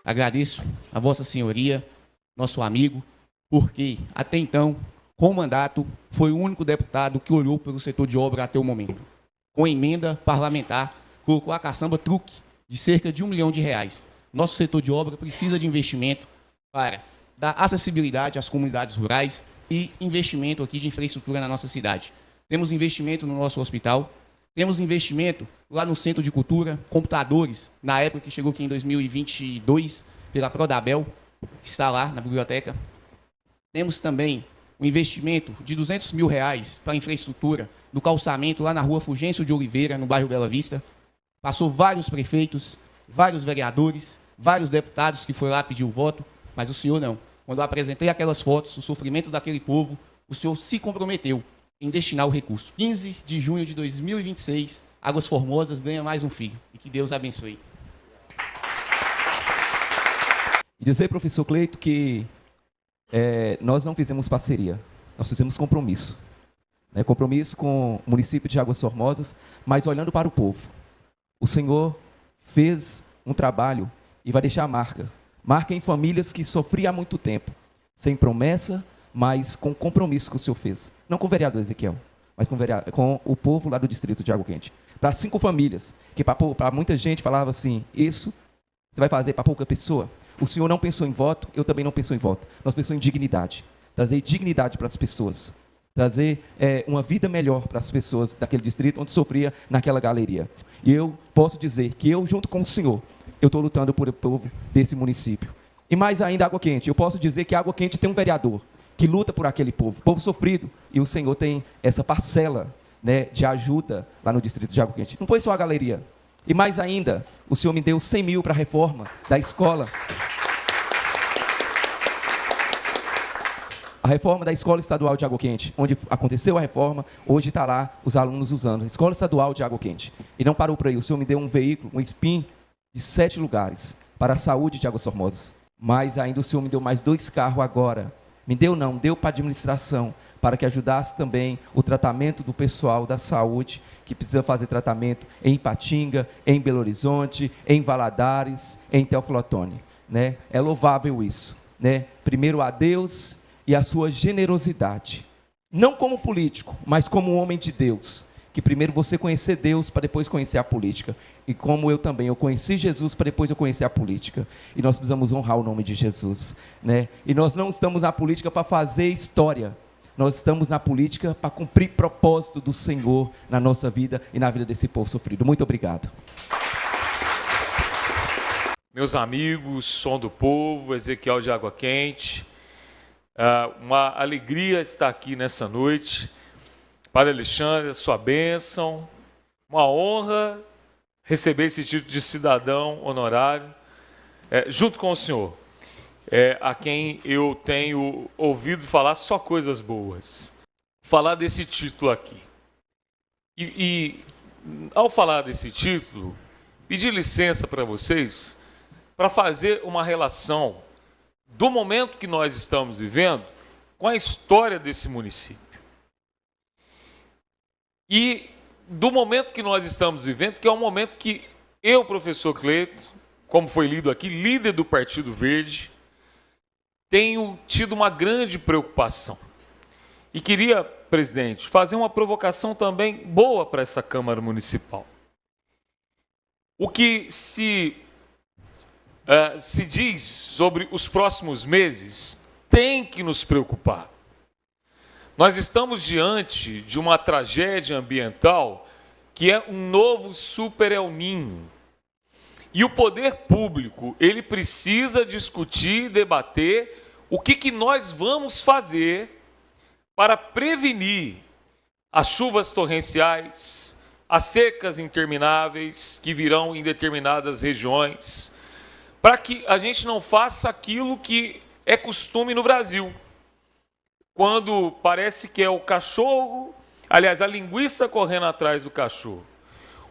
agradeço a Vossa Senhoria, nosso amigo, porque, até então, com o mandato, foi o único deputado que olhou pelo setor de obra até o momento. Com emenda parlamentar, colocou a caçamba-truque de cerca de R$ 1 milhão. Nosso setor de obra precisa de investimento para dar acessibilidade às comunidades rurais e investimento aqui de infraestrutura na nossa cidade. Temos investimento no nosso hospital, temos investimento lá no Centro de Cultura, computadores, na época que chegou aqui em 2022, pela Prodabel, que está lá na biblioteca. Temos também um investimento de R$ 200 mil para a infraestrutura do calçamento lá na rua Fulgêncio de Oliveira, no bairro Bela Vista. Passou vários prefeitos, vários vereadores, vários deputados que foram lá pedir o voto, mas o senhor não. Quando eu apresentei aquelas fotos, o sofrimento daquele povo, o senhor se comprometeu em destinar o recurso. 15 de junho de 2026, Águas Formosas ganha mais um filho. E que Deus abençoe. Dizer, professor Cleito, que nós não fizemos parceria, nós fizemos compromisso. Compromisso com o município de Águas Formosas, mas olhando para o povo. O Senhor fez um trabalho e vai deixar a marca. Marca em famílias que sofriam há muito tempo, sem promessa, mas com compromisso que o Senhor fez. Não com o vereador Ezequiel, mas com o povo lá do distrito de Água Quente. Para 5 famílias, que para muita gente falava assim, isso você vai fazer para pouca pessoa. O Senhor não pensou em voto, eu também não penso em voto. Nós pensamos em dignidade. Trazer dignidade para as pessoas. Trazer uma vida melhor para as pessoas daquele distrito onde sofria naquela galeria. E eu posso dizer que eu, junto com o Senhor, eu estou lutando por o povo desse município. E mais ainda, Água Quente. Eu posso dizer que Água Quente tem um vereador que luta por aquele povo sofrido. E o Senhor tem essa parcela, de ajuda lá no distrito de Água Quente. Não foi só a galeria. E mais ainda, o Senhor me deu 100 mil para a reforma da escola. A reforma da Escola Estadual de Água Quente, onde aconteceu a reforma, hoje está lá os alunos usando. Escola Estadual de Água Quente. E não parou por aí. O Senhor me deu um veículo, um SPIN, de 7 lugares para a saúde de Águas Formosas. Mas ainda o Senhor me deu mais 2 carros agora. Me deu não, deu para a administração, para que ajudasse também o tratamento do pessoal da saúde, que precisa fazer tratamento em Ipatinga, em Belo Horizonte, em Valadares, em Teófilo Otoni. É louvável isso. Primeiro a Deus e a sua generosidade. Não como político, mas como homem de Deus. Que primeiro você conhecer Deus para depois conhecer a política. E como eu também, eu conheci Jesus para depois eu conhecer a política. E nós precisamos honrar o nome de Jesus. E nós não estamos na política para fazer história. Nós estamos na política para cumprir propósito do Senhor na nossa vida e na vida desse povo sofrido. Muito obrigado. Meus amigos, Som do Povo, Ezequiel de Água Quente, uma alegria estar aqui nessa noite. Padre Alexandre, sua bênção, uma honra receber esse título de cidadão honorário, junto com o senhor, a quem eu tenho ouvido falar só coisas boas. Falar desse título aqui. E ao falar desse título, pedir licença para vocês para fazer uma relação do momento que nós estamos vivendo com a história desse município. E do momento que nós estamos vivendo, que é um momento que eu, professor Cleito, como foi lido aqui, líder do Partido Verde, tenho tido uma grande preocupação. E queria, presidente, fazer uma provocação também boa para essa Câmara Municipal. O que se diz sobre os próximos meses tem que nos preocupar. Nós estamos diante de uma tragédia ambiental que é um novo Super El Niño. E o poder público, ele precisa discutir, debater o que nós vamos fazer para prevenir as chuvas torrenciais, as secas intermináveis que virão em determinadas regiões, para que a gente não faça aquilo que é costume no Brasil. Quando parece que é o cachorro, aliás, a linguiça correndo atrás do cachorro.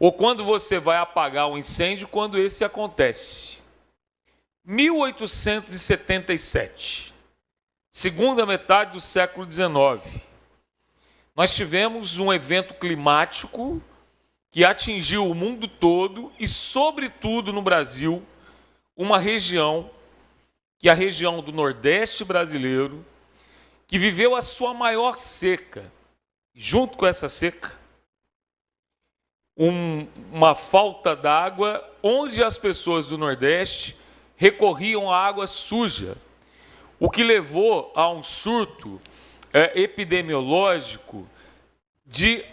Ou quando você vai apagar um incêndio, quando esse acontece. 1877, segunda metade do século XIX, nós tivemos um evento climático que atingiu o mundo todo e, sobretudo no Brasil, uma região, que é a região do Nordeste brasileiro, que viveu a sua maior seca. Junto com essa seca, uma falta d'água, onde as pessoas do Nordeste recorriam à água suja, o que levou a um surto epidemiológico de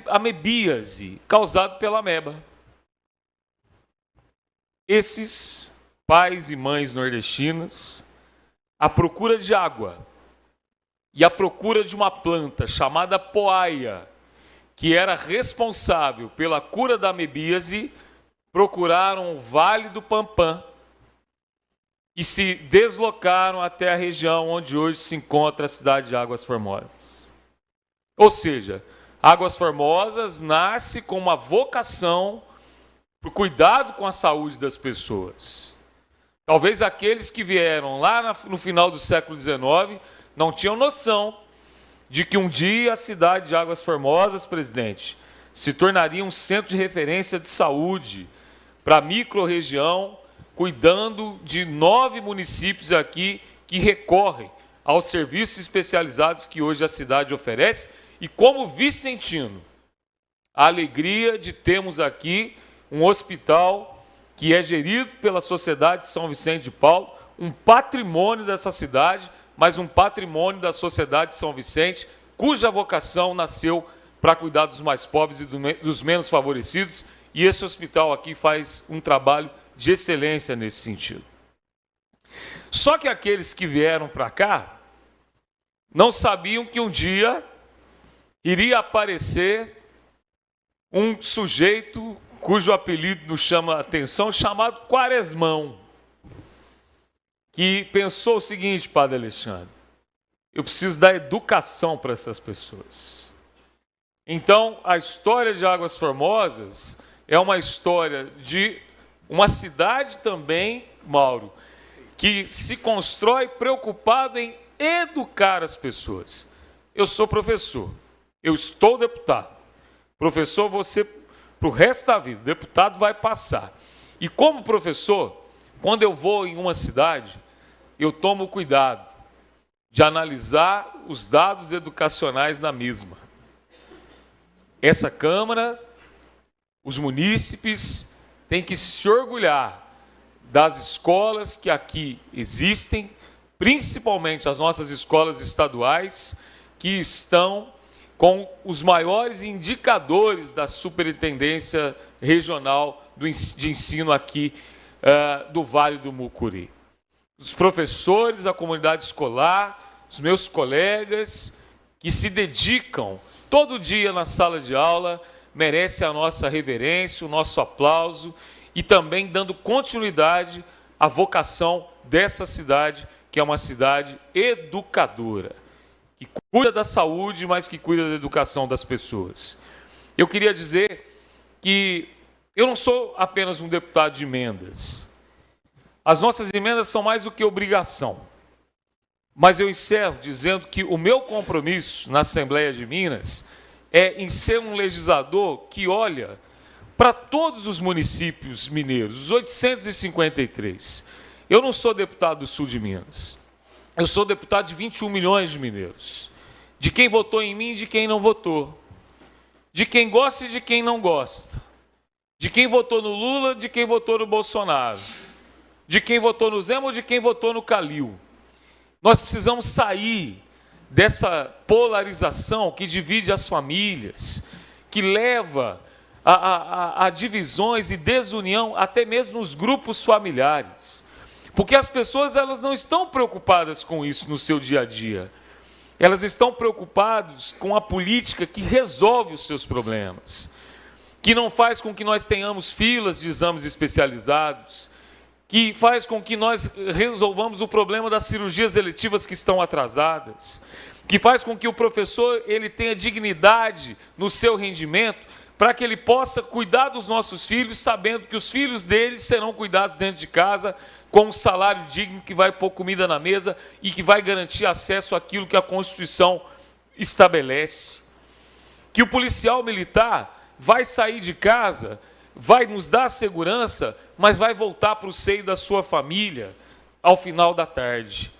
amebíase, causado pela ameba. Esses pais e mães nordestinas, à procura de água e à procura de uma planta chamada poaia, que era responsável pela cura da amebíase, procuraram o Vale do Pampã e se deslocaram até a região onde hoje se encontra a cidade de Águas Formosas. Ou seja, Águas Formosas nasce com uma vocação para o cuidado com a saúde das pessoas. Talvez aqueles que vieram lá no final do século XIX não tinham noção de que um dia a cidade de Águas Formosas, presidente, se tornaria um centro de referência de saúde para a microrregião, cuidando de 9 municípios aqui que recorrem aos serviços especializados que hoje a cidade oferece. E como vicentino, a alegria de termos aqui um hospital que é gerido pela Sociedade São Vicente de Paulo, um patrimônio dessa cidade, mas um patrimônio da Sociedade São Vicente, cuja vocação nasceu para cuidar dos mais pobres e dos menos favorecidos, e esse hospital aqui faz um trabalho de excelência nesse sentido. Só que aqueles que vieram para cá não sabiam que um dia iria aparecer um sujeito cujo apelido nos chama a atenção, chamado Quaresmão, que pensou o seguinte, Padre Alexandre: eu preciso dar educação para essas pessoas. Então, a história de Águas Formosas é uma história de uma cidade também, Mauro, que se constrói preocupado em educar as pessoas. Eu sou professor, eu estou deputado. Professor, você para o resto da vida, o deputado vai passar. E como professor, quando eu vou em uma cidade, eu tomo cuidado de analisar os dados educacionais na mesma. Essa Câmara, os munícipes, têm que se orgulhar das escolas que aqui existem, principalmente as nossas escolas estaduais, que estão com os maiores indicadores da Superintendência Regional de Ensino aqui do Vale do Mucuri. Os professores, a comunidade escolar, os meus colegas, que se dedicam todo dia na sala de aula, merecem a nossa reverência, o nosso aplauso e também dando continuidade à vocação dessa cidade, que é uma cidade educadora, que cuida da saúde, mas que cuida da educação das pessoas. Eu queria dizer que eu não sou apenas um deputado de emendas. As nossas emendas são mais do que obrigação. Mas eu encerro dizendo que o meu compromisso na Assembleia de Minas é em ser um legislador que olha para todos os municípios mineiros, os 853. Eu não sou deputado do sul de Minas. Eu sou deputado de 21 milhões de mineiros. De quem votou em mim e de quem não votou. De quem gosta e de quem não gosta. De quem votou no Lula, de quem votou no Bolsonaro. De quem votou no Zema ou de quem votou no Calil. Nós precisamos sair dessa polarização que divide as famílias, que leva a divisões e desunião até mesmo nos grupos familiares. Porque as pessoas elas não estão preocupadas com isso no seu dia a dia. Elas estão preocupadas com a política que resolve os seus problemas, que não faz com que nós tenhamos filas de exames especializados, que faz com que nós resolvamos o problema das cirurgias eletivas que estão atrasadas, que faz com que o professor ele tenha dignidade no seu rendimento, para que ele possa cuidar dos nossos filhos, sabendo que os filhos deles serão cuidados dentro de casa, com um salário digno que vai pôr comida na mesa e que vai garantir acesso àquilo que a Constituição estabelece. Que o policial militar vai sair de casa vai nos dar segurança, mas vai voltar para o seio da sua família ao final da tarde.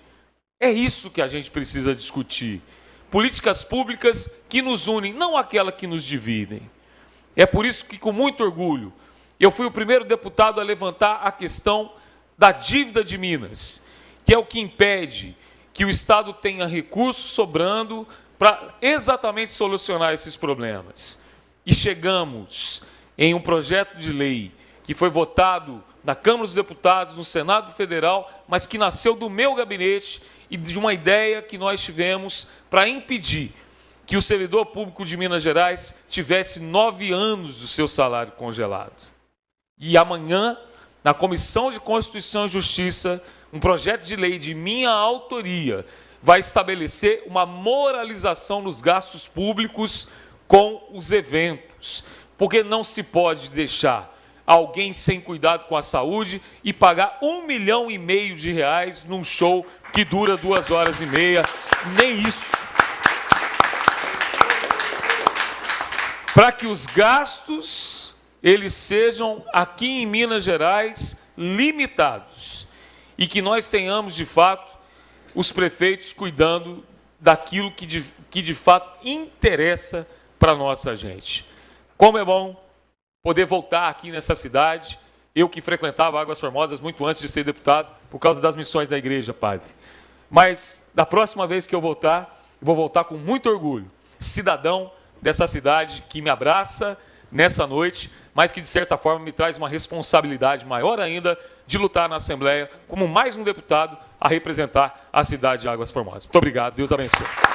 É isso que a gente precisa discutir. Políticas públicas que nos unem, não aquelas que nos dividem. É por isso que, com muito orgulho, eu fui o primeiro deputado a levantar a questão da dívida de Minas, que é o que impede que o Estado tenha recursos sobrando para exatamente solucionar esses problemas. E chegamos em um projeto de lei que foi votado na Câmara dos Deputados, no Senado Federal, mas que nasceu do meu gabinete e de uma ideia que nós tivemos para impedir que o servidor público de Minas Gerais tivesse 9 anos do seu salário congelado. E amanhã, na Comissão de Constituição e Justiça, um projeto de lei de minha autoria vai estabelecer uma moralização nos gastos públicos com os eventos, porque não se pode deixar alguém sem cuidado com a saúde e pagar R$1,5 milhão num show que dura 2 horas e meia, nem isso. Para que os gastos, eles sejam, aqui em Minas Gerais, limitados. E que nós tenhamos, de fato, os prefeitos cuidando daquilo que de fato interessa para a nossa gente. Como é bom poder voltar aqui nessa cidade, eu que frequentava Águas Formosas muito antes de ser deputado, por causa das missões da igreja, padre. Mas, da próxima vez que eu voltar, eu vou voltar com muito orgulho, cidadão dessa cidade que me abraça nessa noite, mas que, de certa forma, me traz uma responsabilidade maior ainda de lutar na Assembleia como mais um deputado a representar a cidade de Águas Formosas. Muito obrigado, Deus abençoe.